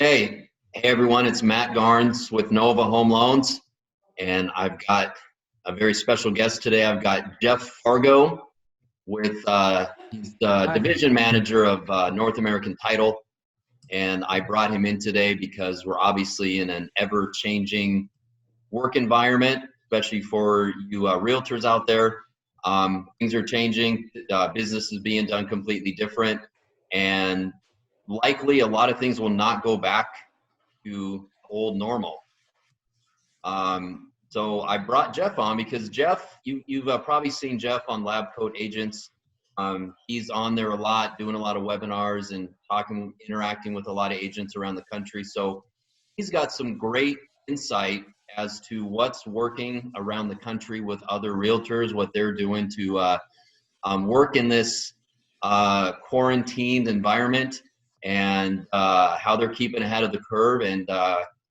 Okay. Hey everyone, it's Matt Garnes with Nova Home Loans, and I've got a very special guest today. I've got Jeff Fargo with he's the Hi. division manager of North American Title, and I brought him in today because we're obviously in an ever-changing work environment, especially for you realtors out there. Things are changing. Business is being done completely different, and likely a lot of things will not go back to old normal. So I brought Jeff on because Jeff, you've probably seen Jeff on Lab Coat Agents. He's on there a lot, doing a lot of webinars and interacting with a lot of agents around the country. So he's got some great insight as to what's working around the country with other realtors, what they're doing to work in this quarantined environment, and how they're keeping ahead of the curve and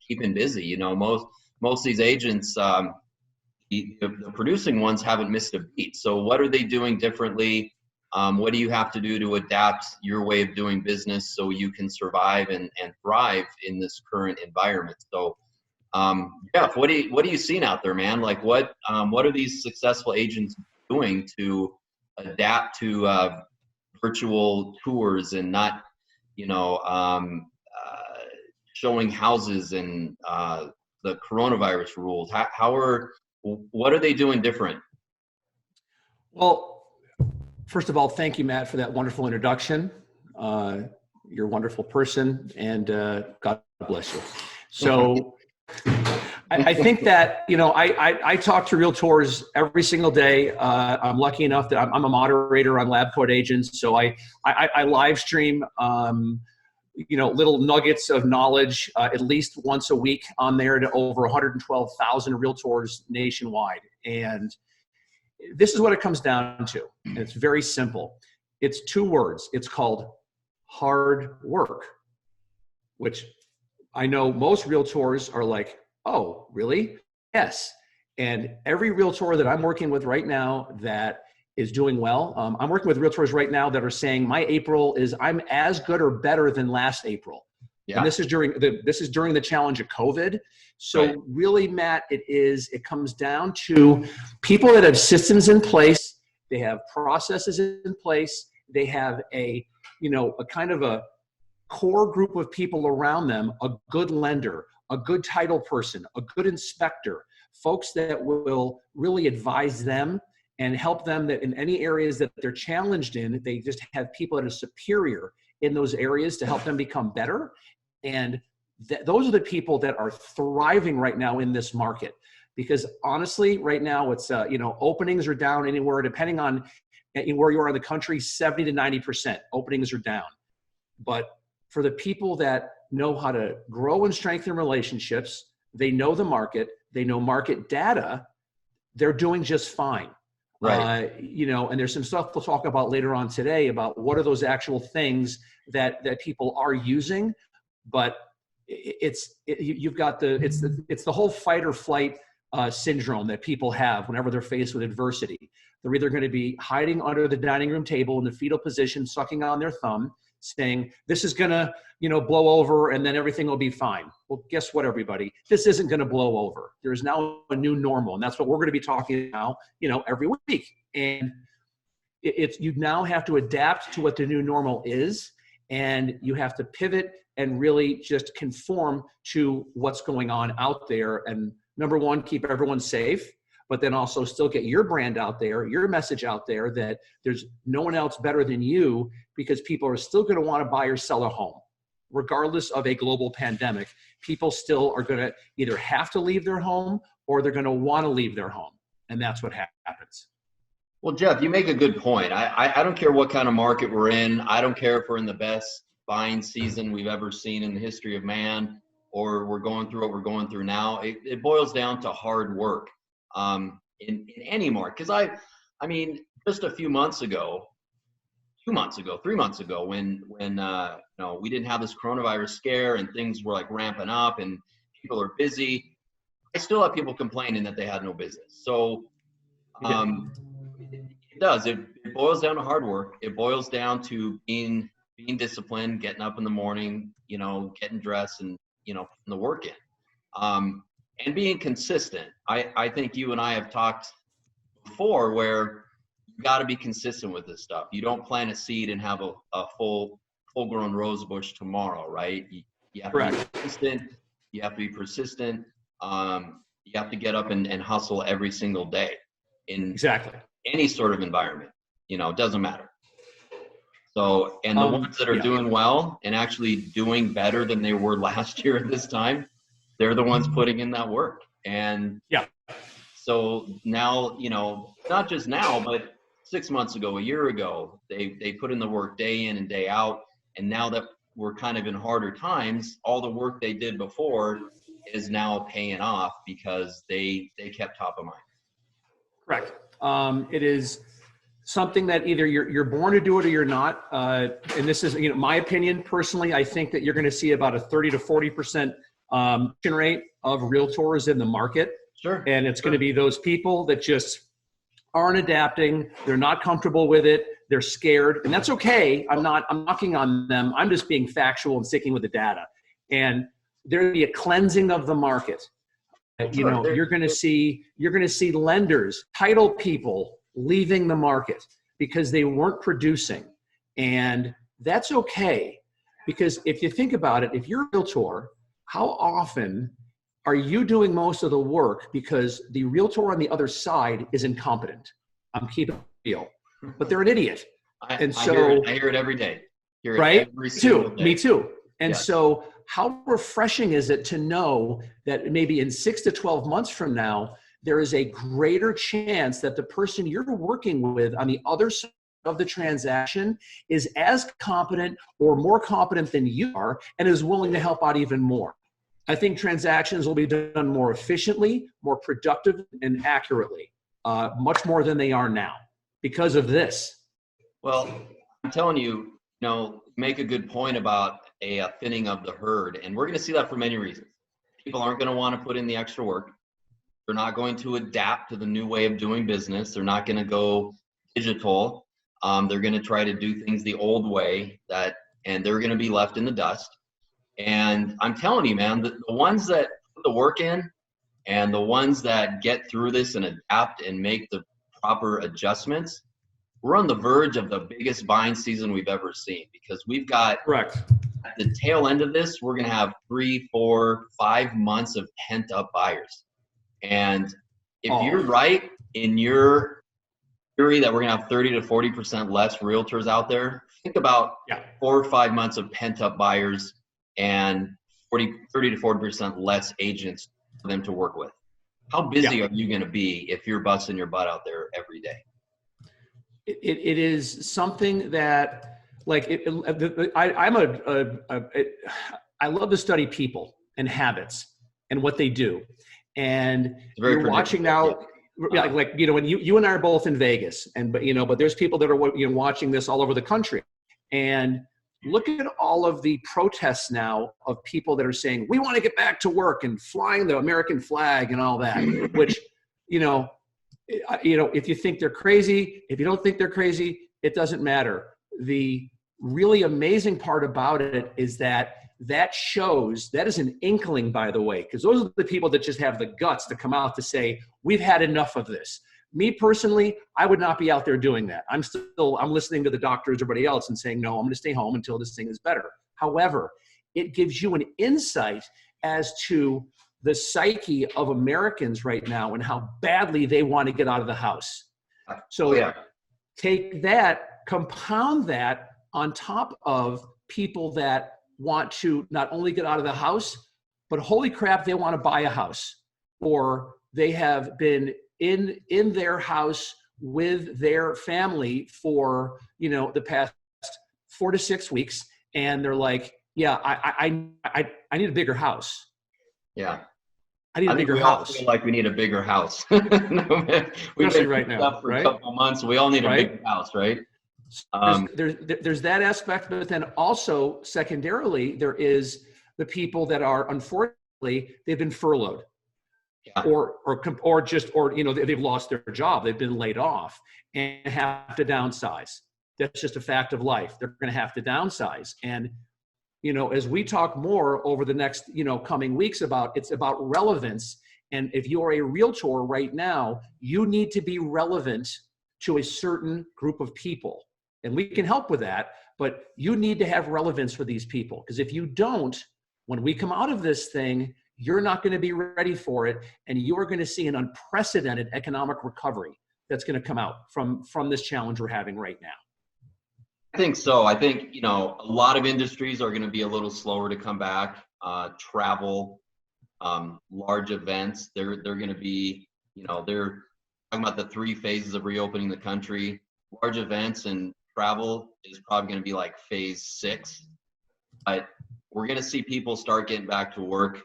keeping busy. You know, most of these agents, the producing ones, haven't missed a beat. So what are they doing differently? What do you have to do to adapt your way of doing business so you can survive and thrive in this current environment? So Jeff, what are you seeing out there, man? Like what are these successful agents doing to adapt to virtual tours and not, showing houses and the coronavirus rules? What are they doing different? Well, first of all, thank you, Matt, for that wonderful introduction. You're a wonderful person, and God bless you. So I think that, I talk to realtors every single day. I'm lucky enough that I'm a moderator on Lab Coat Agents. So I live stream, little nuggets of knowledge at least once a week on there to over 112,000 realtors nationwide. And this is what it comes down to. And it's very simple. It's two words. It's called hard work, which I know most realtors are like, oh, really? Yes. And every realtor that I'm working with right now that is doing well, I'm working with realtors right now that are saying my April I'm as good or better than last April. Yeah. And this is during the challenge of COVID. So right. Really, Matt, it comes down to people that have systems in place. They have processes in place. They have a kind of a core group of people around them, a good lender, a good title person, a good inspector, folks that will really advise them and help them that in any areas that they're challenged in, they just have people that are superior in those areas to help them become better. And those are the people that are thriving right now in this market. Because honestly, right now it's, openings are down anywhere, depending on where you are in the country, 70 to 90% openings are down. But for the people that know how to grow and strengthen relationships, they know the market, they know market data, they're doing just fine. Right. And there's some stuff we'll talk about later on today about what are those actual things that people are using, but you've got it's the whole fight or flight syndrome that people have whenever they're faced with adversity. They're either going to be hiding under the dining room table in the fetal position, sucking on their thumb, saying, this is going to, blow over and then everything will be fine. Well, guess what, everybody? This isn't going to blow over. There is now a new normal. And that's what we're going to be talking about, every week. And you now have to adapt to what the new normal is. And you have to pivot and really just conform to what's going on out there. And number one, keep everyone safe, but then also still get your brand out there, your message out there that there's no one else better than you, because people are still going to want to buy or sell a home. Regardless of a global pandemic, people still are going to either have to leave their home or they're going to want to leave their home. And that's what happens. Well, Jeff, you make a good point. I don't care what kind of market we're in. I don't care if we're in the best buying season we've ever seen in the history of man, or we're going through what we're going through now. It boils down to hard work in any market. Because I mean, just a few months ago, 2 months ago, 3 months ago, when we didn't have this coronavirus scare and things were like ramping up and people are busy, I still have people complaining that they had no business. So it does. It boils down to hard work. It boils down to being being disciplined, getting up in the morning, getting dressed and, putting the work in. And being consistent. I think you and I have talked before where you got to be consistent with this stuff. You don't plant a seed and have a full-grown rose bush tomorrow, right? You have to be consistent. You have to be persistent. You have to get up and hustle every single day in any sort of environment. It doesn't matter. So, and the ones that are doing well and actually doing better than they were last year at this time, they're the ones putting in that work. And so now, not just now, but 6 months ago, a year ago, they put in the work day in and day out. And now that we're kind of in harder times, all the work they did before is now paying off because they kept top of mind. Correct. It is something that either you're born to do it or you're not. And this is, my opinion personally. I think that you're going to see about a 30 to 40% rate of realtors in the market. Sure. And it's going to be those people that just aren't adapting. They're not comfortable with it. They're scared, and that's okay. I'm knocking on them. I'm just being factual and sticking with the data. And there'll be a cleansing of the market. You're going to see lenders, title people leaving the market because they weren't producing. And that's okay. Because if you think about it, if you're a realtor, how often are you doing most of the work because the realtor on the other side is incompetent? I'm keeping it real, but they're an idiot. I hear it every day. Right? Me too. And so how refreshing is it to know that maybe in 6 to 12 months from now, there is a greater chance that the person you're working with on the other side of the transaction is as competent or more competent than you are and is willing to help out even more. I think transactions will be done more efficiently, more productive, and accurately, much more than they are now because of this. Well, I'm telling you, make a good point about a thinning of the herd. And we're going to see that for many reasons. People aren't going to want to put in the extra work. They're not going to adapt to the new way of doing business. They're not going to go digital. They're going to try to do things the old way, and they're going to be left in the dust. And I'm telling you, man, the ones that put the work in and the ones that get through this and adapt and make the proper adjustments, we're on the verge of the biggest buying season we've ever seen because we've got at the tail end of this, we're going to have 3, 4, 5 months of pent up buyers. And if you're right in your theory that we're going to have 30 to 40% less realtors out there, think about 4 or 5 months of pent up buyers and 30 to 40% less agents for them to work with. How busy are you going to be if you're busting your butt out there every day? It is something that, like, I love to study people and habits and what they do. And you're watching now, when you and I are both in Vegas, but there's people that are watching this all over the country, and look at all of the protests now of people that are saying we want to get back to work and flying the American flag and all that, which if you think they're crazy, if you don't think they're crazy, it doesn't matter. The really amazing part about it is that shows, that is an inkling, by the way, because those are the people that just have the guts to come out to say, we've had enough of this. Me personally, I would not be out there doing that. I'm listening to the doctors, everybody else, and saying, no, I'm going to stay home until this thing is better. However, it gives you an insight as to the psyche of Americans right now and how badly they want to get out of the house. So take that, compound that on top of people that want to not only get out of the house, but holy crap, they want to buy a house, or they have been in their house with their family for, the past 4 to 6 weeks. And they're like, I need a bigger house. Yeah. I need a bigger house. I feel like we need a bigger house. We've been right now for a couple of months. We all need a bigger house, right? There's that aspect, but then also secondarily, there is the people that are, unfortunately, they've been furloughed, or they've lost their job, they've been laid off and have to downsize. That's just a fact of life. They're going to have to downsize. And, as we talk more over the next, coming weeks it's about relevance. And if you're a realtor right now, you need to be relevant to a certain group of people. And we can help with that, but you need to have relevance for these people. Because if you don't, when we come out of this thing, you're not going to be ready for it. And you are going to see an unprecedented economic recovery that's going to come out from this challenge we're having right now. I think so. I think, a lot of industries are going to be a little slower to come back. Travel, large events, they're going to be, they're talking about the 3 phases of reopening the country. Large events and travel is probably going to be like phase 6. But we're going to see people start getting back to work.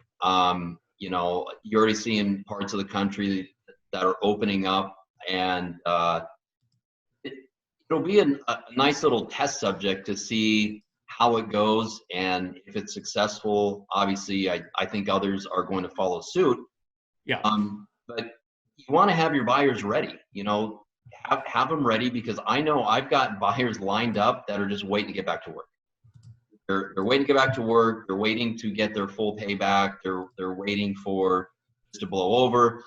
You're already seeing parts of the country that are opening up, and it'll be a nice little test subject to see how it goes. And if it's successful, obviously, I think others are going to follow suit. Yeah. But you want to have your buyers ready, have them ready, because I know I've got buyers lined up that are just waiting to get back to work. They're waiting to get back to work. They're waiting to get their full payback. They're waiting for this to blow over.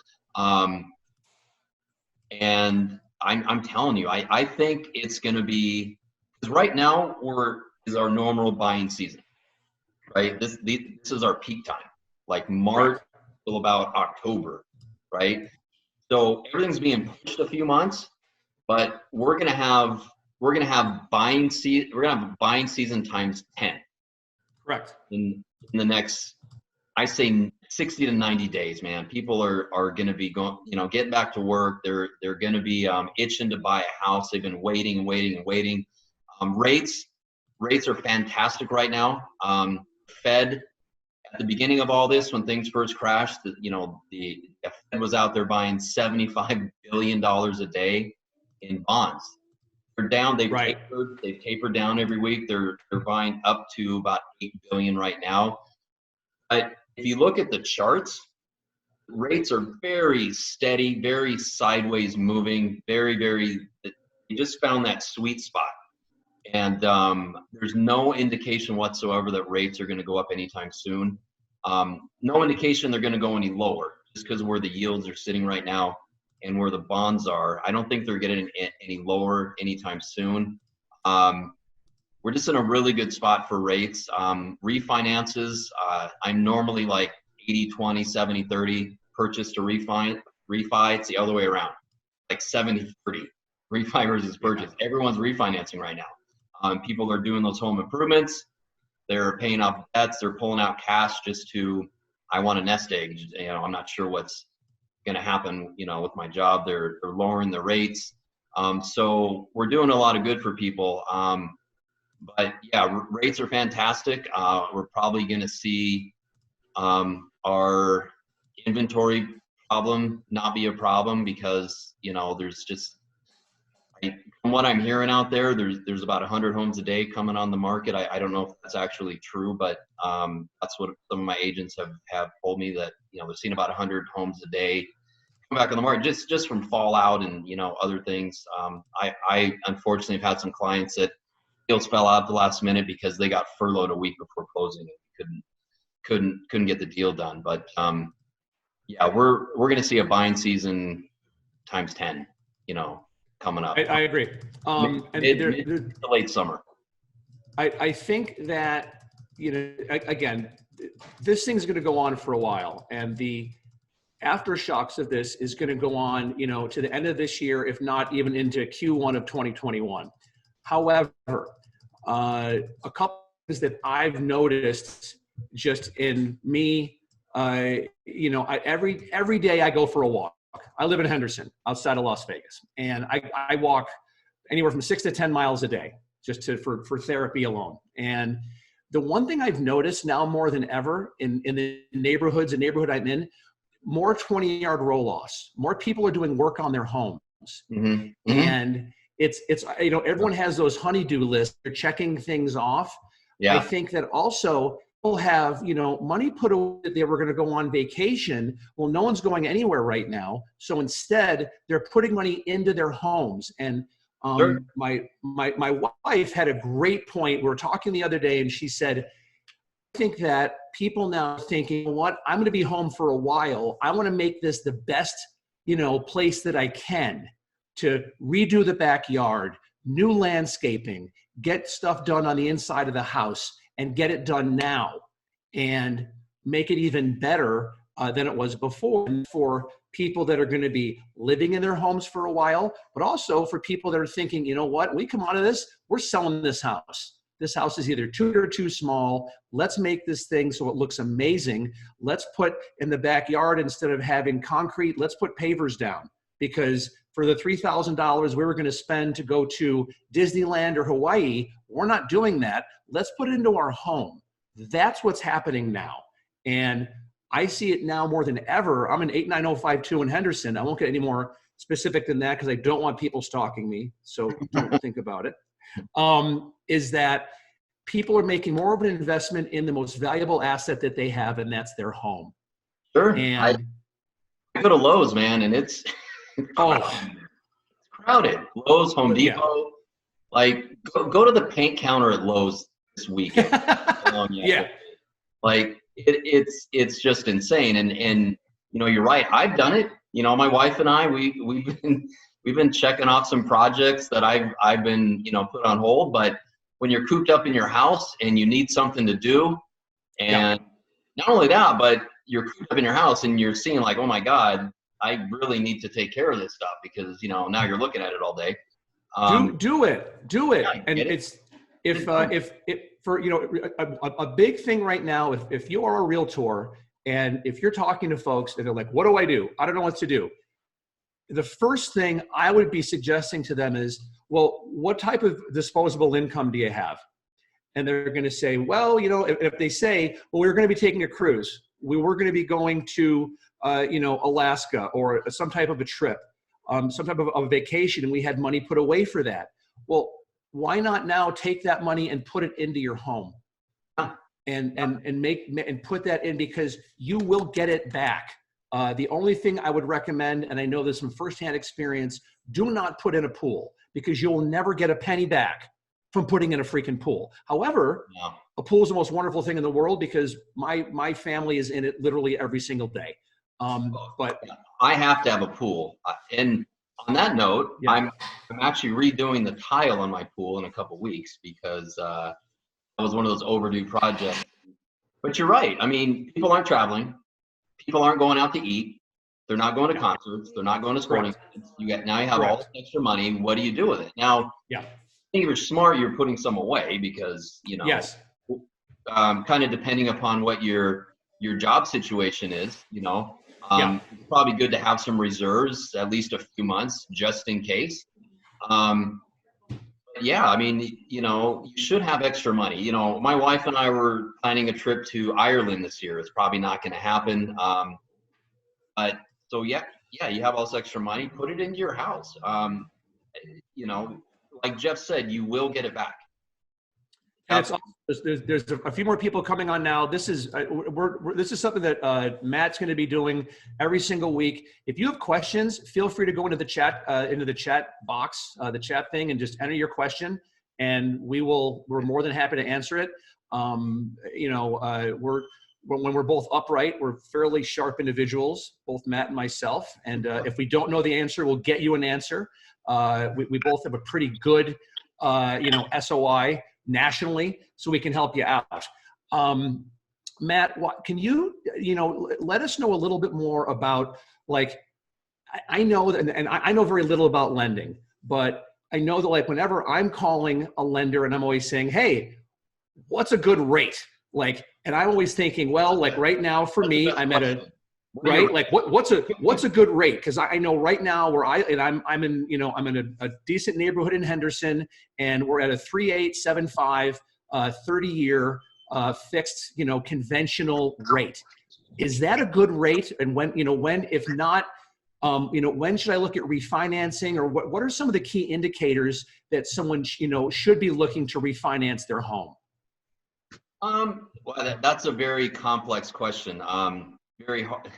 And I'm telling you, I think it's going to be, because right now is our normal buying season, right? This is our peak time, like March till about October, right? So everything's being pushed a few months, but we're gonna have buying season times 10. Correct. In the next, I say 60 to 90 days, man. People are going to be going, getting back to work. They're going to be itching to buy a house. They've been waiting and waiting and waiting. Rates are fantastic right now. Fed, at the beginning of all this, when things first crashed, the Fed was out there buying $75 billion a day in bonds. They're down. They've tapered down every week. They're buying up to about $8 billion right now. But if you look at the charts, rates are very steady, very sideways moving, very, very. You just found that sweet spot, and there's no indication whatsoever that rates are going to go up anytime soon. No indication they're going to go any lower, just because of where the yields are sitting right now and where the bonds are. I don't think they're getting any lower anytime soon. We're just in a really good spot for rates. Refinances, I'm normally like 80-20, 70-30 purchase to refi. It's the other way around, like 70-30 refi versus purchase. Everyone's refinancing right now. People are doing those home improvements. They're paying off debts. They're pulling out cash just to, I want a nest egg. I'm not sure what's going to happen, with my job. They're lowering the rates. So we're doing a lot of good for people. But yeah, rates are fantastic. We're probably going to see our inventory problem not be a problem, because there's just, from what I'm hearing out there, there's about 100 homes a day coming on the market. I don't know if that's actually true, but that's what some of my agents have told me, that they're seeing about 100 homes a day come back on the market just from fallout and other things. I unfortunately have had some clients that deals fell out at the last minute because they got furloughed a week before closing and couldn't get the deal done. But yeah, we're going to see a buying season times 10, coming up. I agree. Mid to late summer. I think that, again, this thing's going to go on for a while, and the aftershocks of this is going to go on, to the end of this year, if not even into Q1 of 2021. However, a couple things that I've noticed just in me, every day I go for a walk. I live in Henderson, outside of Las Vegas, and I walk anywhere from 6 to 10 miles a day just for therapy alone. And the one thing I've noticed now more than ever in the neighborhood I'm in, more 20-yard roll-offs. More people are doing work on their homes. Mm-hmm. Mm-hmm. And it's everyone has those honey-do lists. They're checking things off. Yeah. I think that also people have, money put away that they were going to go on vacation. Well, no one's going anywhere right now. So instead, they're putting money into their homes. And Sure. My wife had a great point. We were talking the other day, and she said, I think that people now are thinking, you know what, I'm going to be home for a while. I want to make this the best, place that I can to redo the backyard, new landscaping, get stuff done on the inside of the house, and get it done now and make it even better than it was before. And for people that are going to be living in their homes for a while, but also for people that are thinking, you know what, when we come out of this, we're selling this house. This house is either too big or too small. Let's make this thing so it looks amazing. Let's put in the backyard, instead of having concrete, let's put pavers down, because for the $3,000 we were going to spend to go to Disneyland or Hawaii, we're not doing that. Let's put it into our home. That's what's happening now. And I see it now more than ever. I'm in 89052 in Henderson. I won't get any more specific than that because I don't want people stalking me. So don't think about it. Is that people are making more of an investment in the most valuable asset that they have, and that's their home. Sure. And I go to Lowe's, man, and it's crowded. Lowe's, Home Depot. Yeah. Like, go to the paint counter at Lowe's this weekend. Yeah. Like, it's just insane. And you're right. I've done it. My wife and I, we've been checking off some projects that I've been, put on hold. But when you're cooped up in your house and you need something to do, and not only that, but you're cooped up in your house and you're seeing like, oh my God, I really need to take care of this stuff because, now you're looking at it all day. Do it. Yeah, and it's, if for, a big thing right now, if you are a realtor and if you're talking to folks and they're like, what do? I don't know what to do. The first thing I would be suggesting to them is, well, what type of disposable income do you have? And they're going to say, well, if they say, well, we're going to be taking a cruise. We were going to be going to, Alaska or some type of a trip, some type of a vacation, and we had money put away for that. Well, why not now take that money and put it into your home and put that in, because you will get it back. The only thing I would recommend, and I know this from firsthand experience, do not put in a pool, because you'll never get a penny back from putting in a freaking pool. However, a pool is the most wonderful thing in the world, because my family is in it literally every single day. But I have to have a pool. And on that note, I'm actually redoing the tile on my pool in a couple weeks, because that was one of those overdue projects. But you're right. I mean, people aren't traveling. People aren't going out to eat. They're not going to concerts. They're not going to sporting events. Now you have all this extra money. What do you do with it? Now, I think if you're smart, you're putting some away, because, kind of depending upon what your job situation is, it's probably good to have some reserves, at least a few months, just in case. I mean, you should have extra money. My wife and I were planning a trip to Ireland this year. It's probably not going to happen. But so you have all this extra money, put it into your house. Like Jeff said, you will get it back. And it's there's a few more people coming on now. This is this is something that Matt's going to be doing every single week. If you have questions, feel free to go into the chat box, the chat thing, and just enter your question, and we're more than happy to answer it. When we're both upright, we're fairly sharp individuals, both Matt and myself. And if we don't know the answer, we'll get you an answer. We both have a pretty good, SOI nationally, so we can help you out. Matt, can you, let us know a little bit more about, like, I know that, and I know very little about lending, but I know that, like, whenever I'm calling a lender and I'm always saying, hey, what's a good rate? Like, and I'm always thinking, well, like right now for me, I'm at a, right? Like what's a good rate? Because I know right now where I'm in a decent neighborhood in Henderson, and we're at a 3.875 30-year fixed, conventional rate. Is that a good rate? And when if not, when should I look at refinancing, or what are some of the key indicators that someone should be looking to refinance their home? Well, that's a very complex question. Very hard.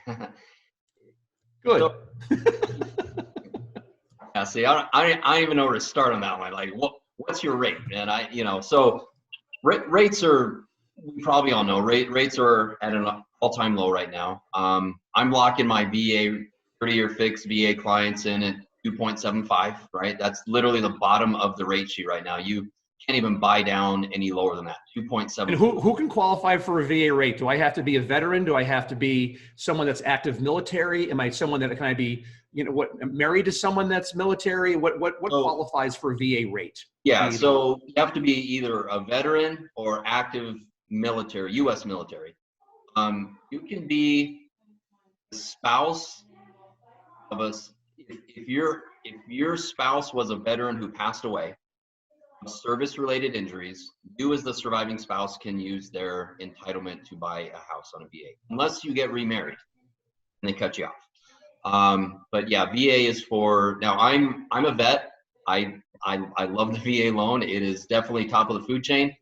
Good. Yeah, see, I don't even know where to start on that one. Like, what's your rate? And so rates are, we probably all know, rates are at an all-time low right now. I'm locking my VA 30-year fixed VA clients in at 2.75, right? That's literally the bottom of the rate sheet right now. You can't even buy down any lower than that, And 2.75. who can qualify for a VA rate? Do I have to be a veteran? Do I have to be someone that's active military? Am I someone that can I be, married to someone that's military? What So, qualifies for a VA rate? yeah, so you have to be either a veteran or active military, U.S. military. You can be the spouse of us. If your spouse was a veteran who passed away of service-related injuries, you as the surviving spouse can use their entitlement to buy a house on a VA, unless you get remarried and they cut you off. But yeah, VA is for now. I'm a vet. I love the VA loan. It is definitely top of the food chain.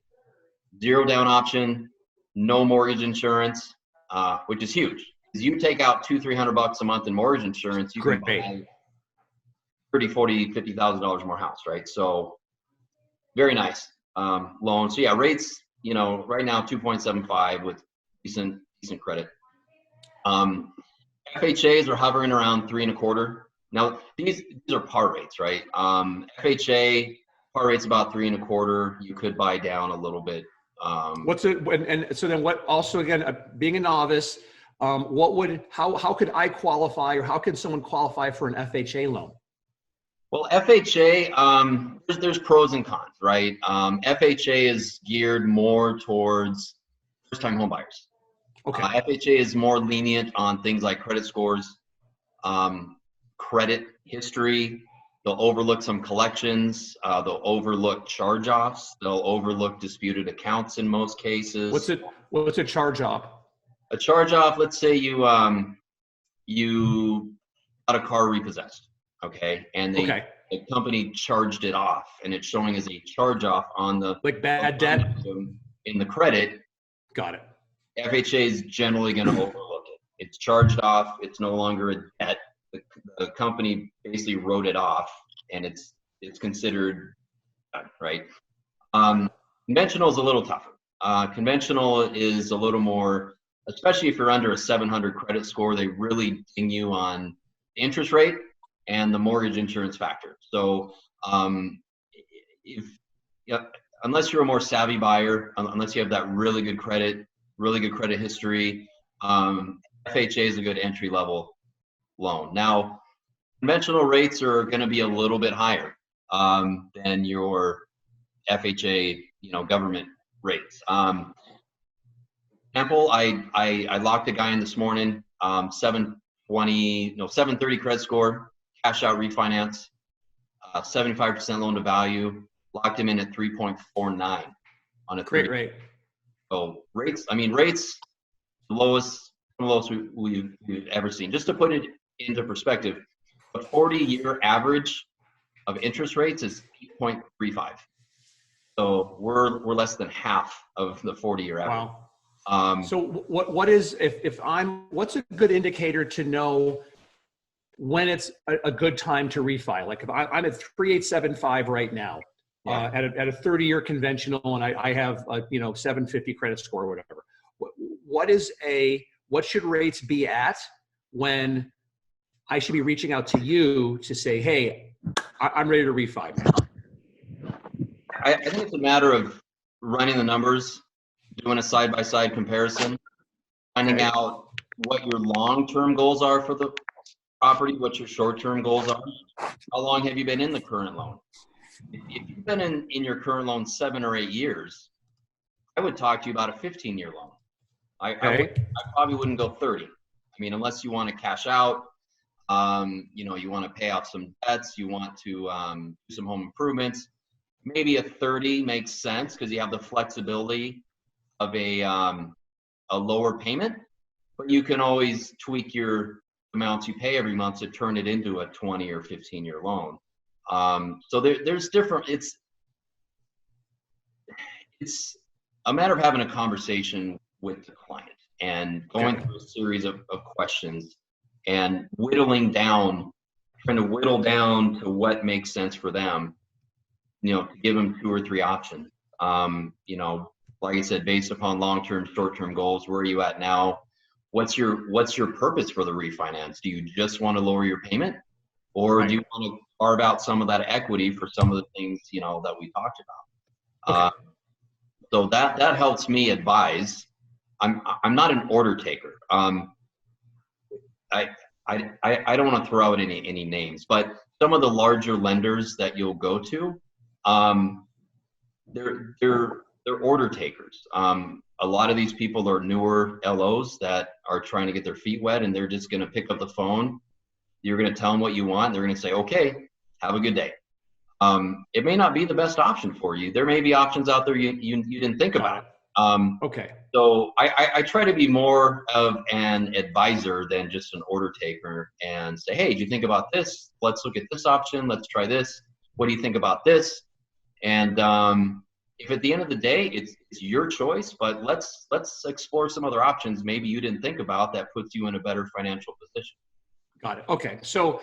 0 down option, no mortgage insurance, which is huge. Because you take out $200-300 a month in mortgage insurance, you can Great. buy $30,000, $40,000, $50,000 more house, right? So very nice loan. So yeah, rates, right now 2.75 with decent credit. FHAs are hovering around 3.25. Now these are par rates, right? FHA par rate's about 3.25. You could buy down a little bit. What's it? And so then what? Also, again, being a novice, how could I qualify, or how can someone qualify for an FHA loan? Well, FHA, there's pros and cons, right? FHA is geared more towards first-time home buyers. Okay. FHA is more lenient on things like credit scores, credit history. They'll overlook some collections. They'll overlook charge-offs. They'll overlook disputed accounts in most cases. What's a charge-off? A charge-off, let's say you got a car repossessed, okay, and the company charged it off, and it's showing as a charge-off on the like bad debt in the credit. Got it. FHA is generally going to overlook it. It's charged off. It's no longer a debt. The company basically wrote it off, and it's considered done, right? Conventional is a little tougher. Conventional is a little more, especially if you're under a 700 credit score. They really ding you on interest rate and the mortgage insurance factor. So unless you're a more savvy buyer, unless you have that really good credit history, FHA is a good entry level loan. Now, conventional rates are going to be a little bit higher than your FHA, government rates. Example, I locked a guy in this morning, 730 credit score, cash out refinance, 75% loan to value, locked him in at 3.49 on a great rate. So rates, the lowest we've ever seen. Just to put it into perspective, a 40-year average of interest rates is 8.35. So we're less than half of the 40-year average. Wow. So what is, what's a good indicator to know when it's a good time to refi? Like if I'm at 3.875 right now, at a 30-year conventional, and I have a 750 credit score or whatever. What should rates be at when I should be reaching out to you to say, hey, I'm ready to refi? I think it's a matter of running the numbers, doing a side-by-side comparison, finding out what your long-term goals are for the property, what your short-term goals are. How long have you been in the current loan? If you've been in your current loan 7 or 8 years, I would talk to you about a 15-year loan. I probably wouldn't go 30. Unless you want to cash out, you want to pay off some debts, you want to do some home improvements. Maybe a 30 makes sense because you have the flexibility of a lower payment, but you can always tweak your amounts you pay every month to turn it into a 20 or 15-year loan. So there's different. It's a matter of having a conversation with the client and going through a series of questions and whittling down trying to whittle down to what makes sense for them, to give them 2 or 3 options. Like I said, based upon long-term, short-term goals, where are you at now? What's your purpose for the refinance? Do you just want to lower your payment, or Right. do you want to carve out some of that equity for some of the things, that we talked about? Okay. So that helps me advise. I'm not an order taker. I I don't want to throw out any names, but some of the larger lenders that you'll go to, they're order takers. A lot of these people are newer LOs that are trying to get their feet wet, and they're just going to pick up the phone. You're going to tell them what you want. And they're going to say, "Okay, have a good day." It may not be the best option for you. There may be options out there you didn't think about. Okay. So I try to be more of an advisor than just an order taker, and say, "Hey, do you think about this? Let's look at this option. Let's try this. What do you think about this?" And if at the end of the day it's your choice, but let's explore some other options maybe you didn't think about that puts you in a better financial position. Got it. Okay. So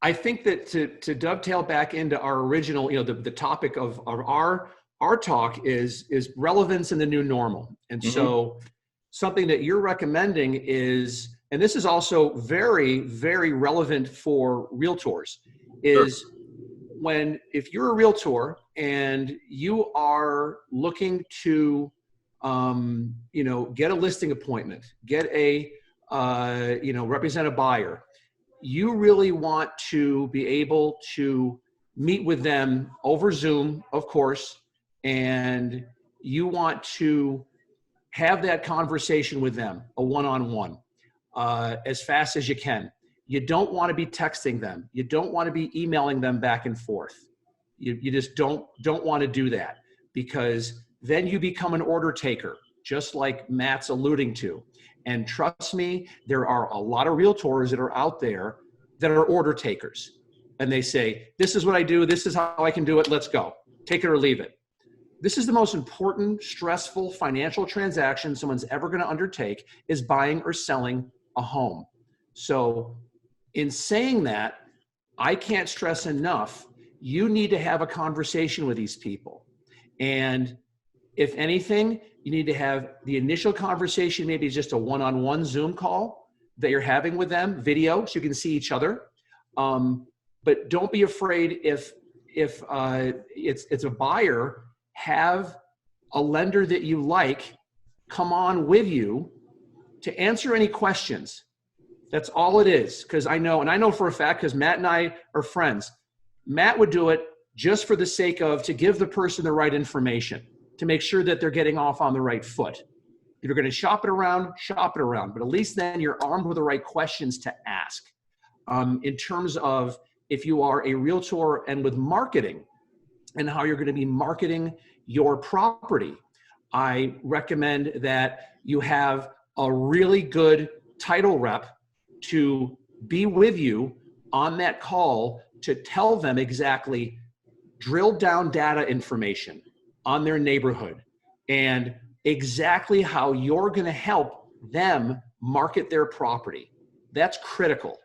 I think that to dovetail back into our original, the topic of our talk is relevance in the new normal. And so something that you're recommending is, and this is also very, very relevant for realtors, is if you're a realtor and you are looking to, get a listing appointment, get a, represent a buyer, you really want to be able to meet with them over Zoom, of course, and you want to have that conversation with them, a one-on-one, as fast as you can. You don't want to be texting them. You don't want to be emailing them back and forth. You just don't want to do that, because then you become an order taker, just like Matt's alluding to. And trust me, there are a lot of realtors that are out there that are order takers. And they say, "This is what I do. This is how I can do it. Let's go. Take it or leave it." This is the most important, stressful financial transaction someone's ever going to undertake, is buying or selling a home. So in saying that, I can't stress enough, you need to have a conversation with these people. And if anything, you need to have the initial conversation, maybe just a one-on-one Zoom call that you're having with them, video, so you can see each other. But don't be afraid if it's a buyer, have a lender that you like come on with you to answer any questions. That's all it is. Because I know for a fact, because Matt and I are friends, Matt would do it just for the sake of, to give the person the right information, to make sure that they're getting off on the right foot. If you're going to shop it around, but at least then you're armed with the right questions to ask. In terms of if you are a realtor and with marketing and how you're going to be marketing your property, I recommend that you have a really good title rep to be with you on that call to tell them exactly drilled down data information on their neighborhood and exactly how you're going to help them market their property. That's critical.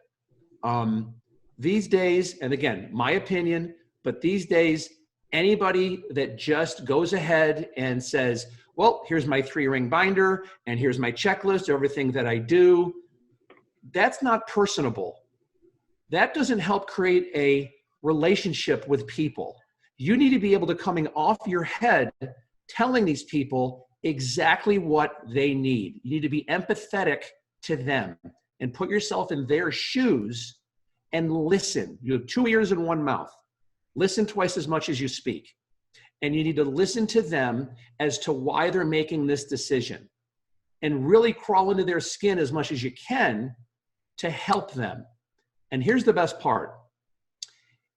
These days, and again, my opinion, but these days, anybody that just goes ahead and says, "Well, here's my 3-ring binder and here's my checklist, everything that I do," that's not personable. That doesn't help create a relationship with people. You need to be able to, coming off your head, telling these people exactly what they need. You need to be empathetic to them and put yourself in their shoes and listen. You have 2 ears and 1 mouth. Listen twice as much as you speak. And you need to listen to them as to why they're making this decision, and really crawl into their skin as much as you can to help them. And here's the best part.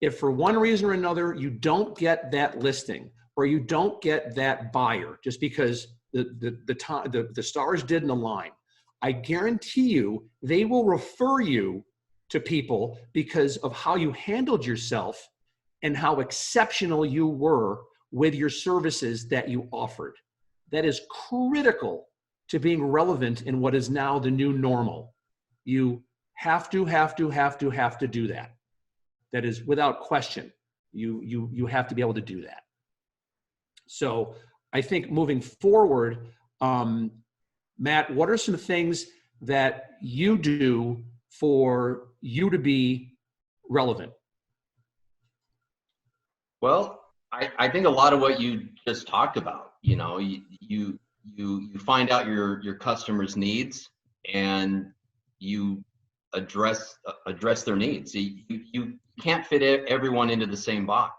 If for one reason or another you don't get that listing, or you don't get that buyer just because the stars didn't align, I guarantee you they will refer you to people because of how you handled yourself and how exceptional you were with your services that you offered. That is critical to being relevant in what is now the new normal. You have to do that. that is without question. You have to be able to do that. So I think moving forward, Matt, what are some things that you do for you to be relevant? Well, I think a lot of what you just talked about, you find out your customers' needs and you address their needs. You can't fit everyone into the same box.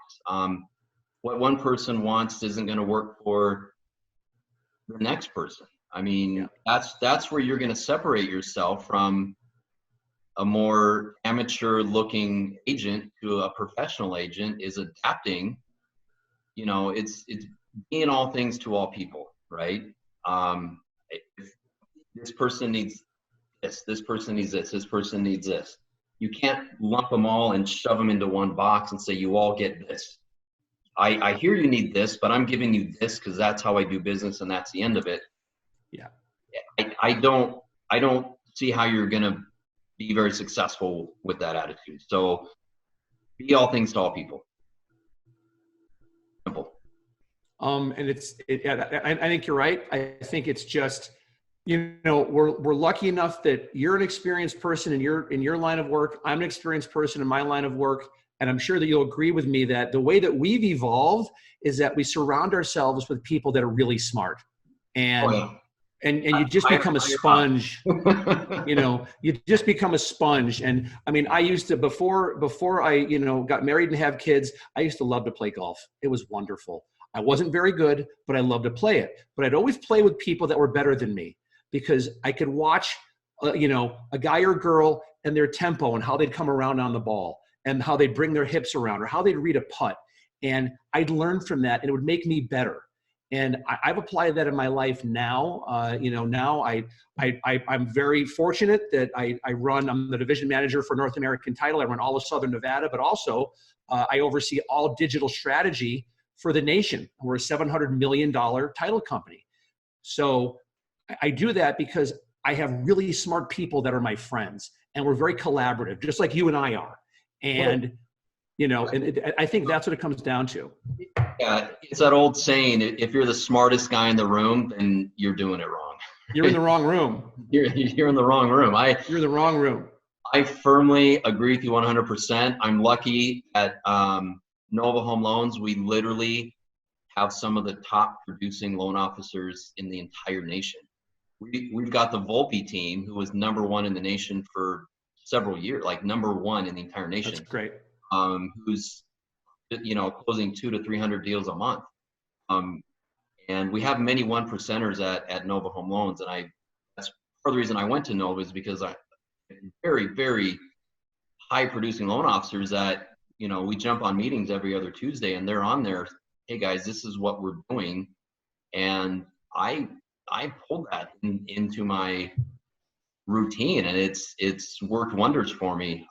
What one person wants isn't going to work for the next person. I mean, that's where you're going to separate yourself from a more amateur looking agent to a professional agent, is adapting. It's being all things to all people, right? If this person needs this person needs this person needs this. You can't lump them all and shove them into one box and say you all get this. I hear you need this, but I'm giving you this because that's how I do business and that's the end of it. Yeah. I don't see how you're going to be very successful with that attitude. So be all things to all people. Simple. And I think you're right. I think it's just, we're lucky enough that you're an experienced person in your line of work. I'm an experienced person in my line of work. And I'm sure that you'll agree with me that the way that we've evolved is that we surround ourselves with people that are really smart. And you just become a sponge. You just become a sponge. And I mean, I used to, before I, got married and have kids, I used to love to play golf. It was wonderful. I wasn't very good, but I loved to play it. But I'd always play with people that were better than me because I could watch, a guy or girl and their tempo and how they'd come around on the ball and how they'd bring their hips around or how they'd read a putt. And I'd learn from that and it would make me better. And I've applied that in my life now. Now I'm very fortunate that I'm the division manager for North American Title. I run all of Southern Nevada, but also I oversee all digital strategy for the nation. We're a $700 million title company. So I do that because I have really smart people that are my friends and we're very collaborative, just like you and I are. And, I think that's what it comes down to. Yeah, it's that old saying, if you're the smartest guy in the room, then you're doing it wrong. You're in the wrong room. You're in the wrong room. You're in the wrong room. I firmly agree with you 100%. I'm lucky at Nova Home Loans. We literally have some of the top producing loan officers in the entire nation. We've got the Volpe team, who was #1 in the nation for several years, like #1 in the entire nation. That's great. Who's closing 200 to 300 deals a month. And we have many 1%ers at Nova Home Loans. And that's part of the reason I went to Nova is because I very, very high producing loan officers that, we jump on meetings every other Tuesday and they're on there. Hey guys, this is what we're doing. And I pulled that into my routine and it's worked wonders for me.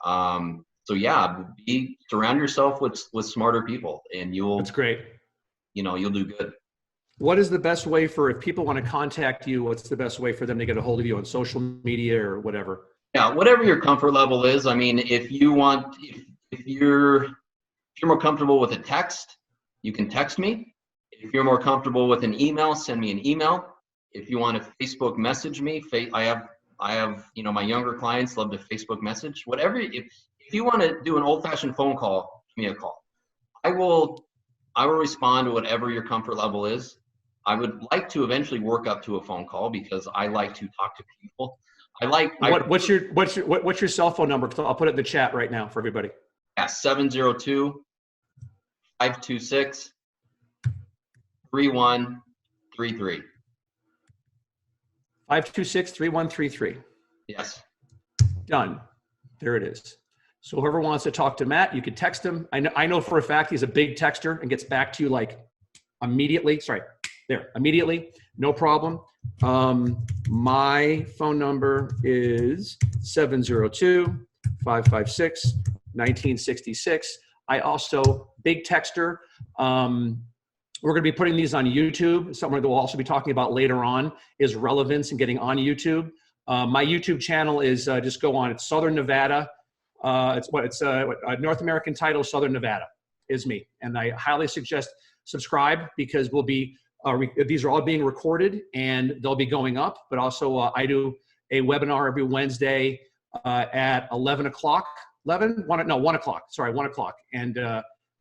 So yeah, surround yourself with smarter people and That's great. You'll do good. What is the best way if people want to contact you, what's the best way for them to get a hold of you on social media or whatever? Yeah, whatever your comfort level is. I mean, if you're more comfortable with a text, you can text me. If you're more comfortable with an email, send me an email. If you want to Facebook message me, I have my younger clients love to Facebook message. Whatever, if you want to do an old-fashioned phone call, give me a call. I will respond to whatever your comfort level is. I would like to eventually work up to a phone call because I like to talk to people. What's your cell phone number? I'll put it in the chat right now for everybody. Yeah, 702-526-3133. 526-3133. Yes. Done. There it is. So whoever wants to talk to Matt, you can text him. I know for a fact he's a big texter and gets back to you like immediately. Immediately. No problem. My phone number is 702-556-1966. I also, big texter. We're going to be putting these on YouTube. Something that we'll also be talking about later on is relevance and getting on YouTube. My YouTube channel is just go on. It's Southern Nevada North American Title, Southern Nevada is me. And I highly suggest subscribe because these are all being recorded and they'll be going up. But also I do a webinar every Wednesday at 11 o'clock. 1 o'clock. Sorry, 1 o'clock. And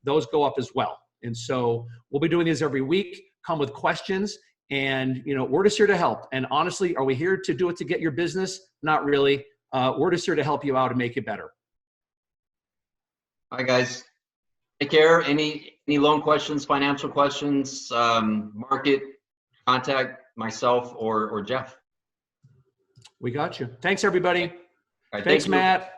those go up as well. And so we'll be doing these every week. Come with questions. And, we're just here to help. And honestly, are we here to do it to get your business? Not really. We're just here to help you out and make it better. All right, guys. Take care. Any loan questions, financial questions, market, contact myself or Jeff. We got you. Thanks, everybody. All right, Thanks, thank you. Matt.